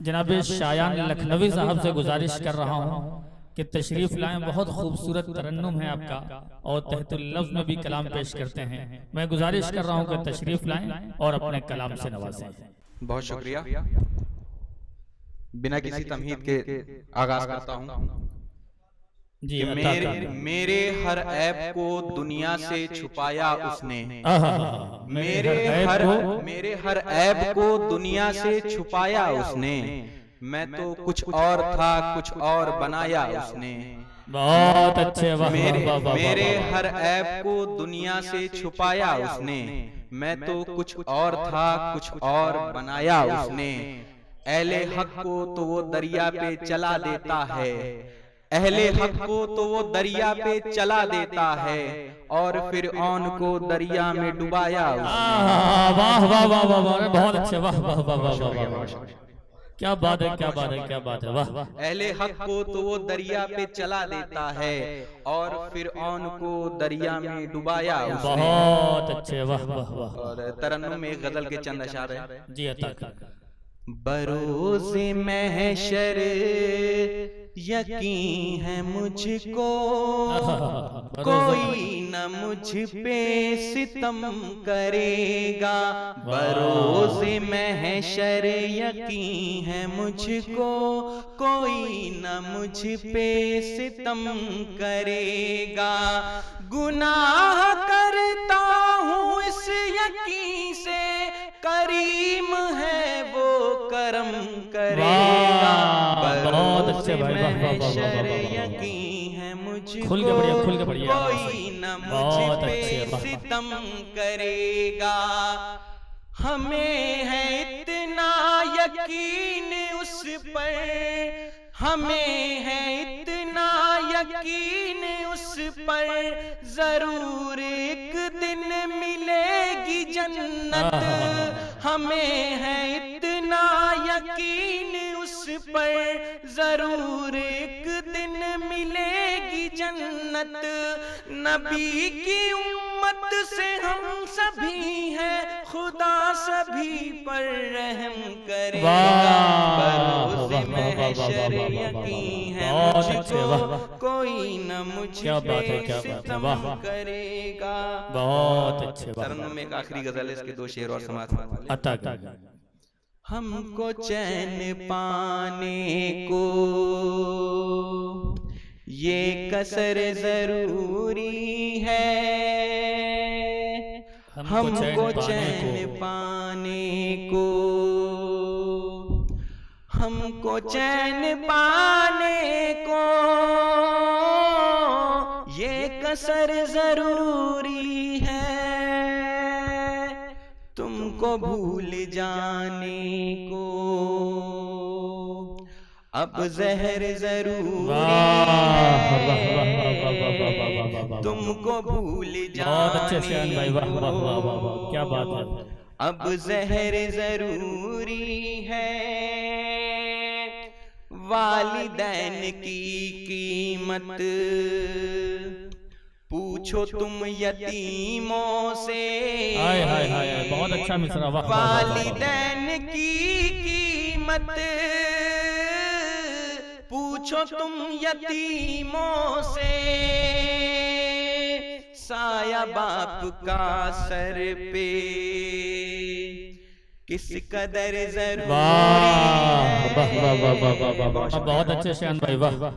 जनाब शायान लखनवी साहब से गुजारिश कर रहा हूँ कि तशरीफ लाएं। बहुत खूबसूरत तरन्नुम है आपका और तहतुल लफ्ज़ में भी कलाम पेश करते हैं। मैं गुजारिश कर रहा हूँ कि तशरीफ लाएं और अपने कलाम से नवाजें। बहुत शुक्रिया। बिना किसी तमहीद के आगाज करता हूँ जी। मेरे हर ऐब को दुनिया से छुपाया उसने। मेरे हर ऐब को दुनिया से छुपाया उसने। मैं तो कुछ और था, कुछ और बनाया उसने। बहुत अच्छे। मेरे हर ऐब को दुनिया से छुपाया उसने। मैं तो कुछ और था, कुछ और बनाया उसने। अहले हक को तो वो दरिया पे चला देता है, अहले हक को तो वो दरिया पे चला देता है, और फिर औन को दरिया में डुबाया उसने। वाह वाह वाह वाह, बहुत अच्छे। वाह वाह वाह वाह वाह, क्या बात है, क्या बात है, क्या बात है। वाह। अहले हक को तो वो दरिया पे चला देता है, और फिर औन को दरिया में डुबाया उसने। बहुत अच्छे। वाह वाह वाह। और तरन्नुम में गजल के चंद अशार है। जी अता कर। बरोज़े महशर यकीन है मुझको, कोई न मुझ पे सितम करेगा। बरोज़े महशर यकीन है मुझको, कोई न मुझ पे सितम करेगा। गुनाह करता हूँ इस यकीन से, करीम है वो करम करेगा। बहुत अच्छे भाई। यकीन है मुझको, खुल के बढ़िया कोई न मुझ पे सितम करेगा। हमें है इतना यकीन उस पर, हमें है इतना यकीन उस पर, जरूर एक दिन मिलेगी जन्नत। हमें है इतना यकीन उस पर, जरूर एक दिन मिलेगी जन्नत। नबी की उम्मत से हम सभी हैं, खुदा सभी पर रहम करेगा। बरोज़े महशर यकीन है मुझको, कोई न मुझ पे सितम करेगा। बहुत अच्छे। तरन्नुम में एक आखिरी गजल है, इसके दो शेर और समाप्त अता कर। हमको चैन पाने को ये कसर जरूरी है। हमको चैन पाने को, हमको चैन पाने को ये कसर जरूरी है। तुमको भूल जाने को अब जहर जरूरी है। तुमको भूल जाने को क्या बात है, अब जहर जरूरी है। वालिदैन की कीमत पूछो तुम यतीमों से। हाय हाय हाय, बहुत अच्छा मिसरा। वालिदैन की कीमत पूछो तुम यतीमों से। साया बाप का सर पे किस कदर जरूरी है। बहुत अच्छे शान भाई। वाह।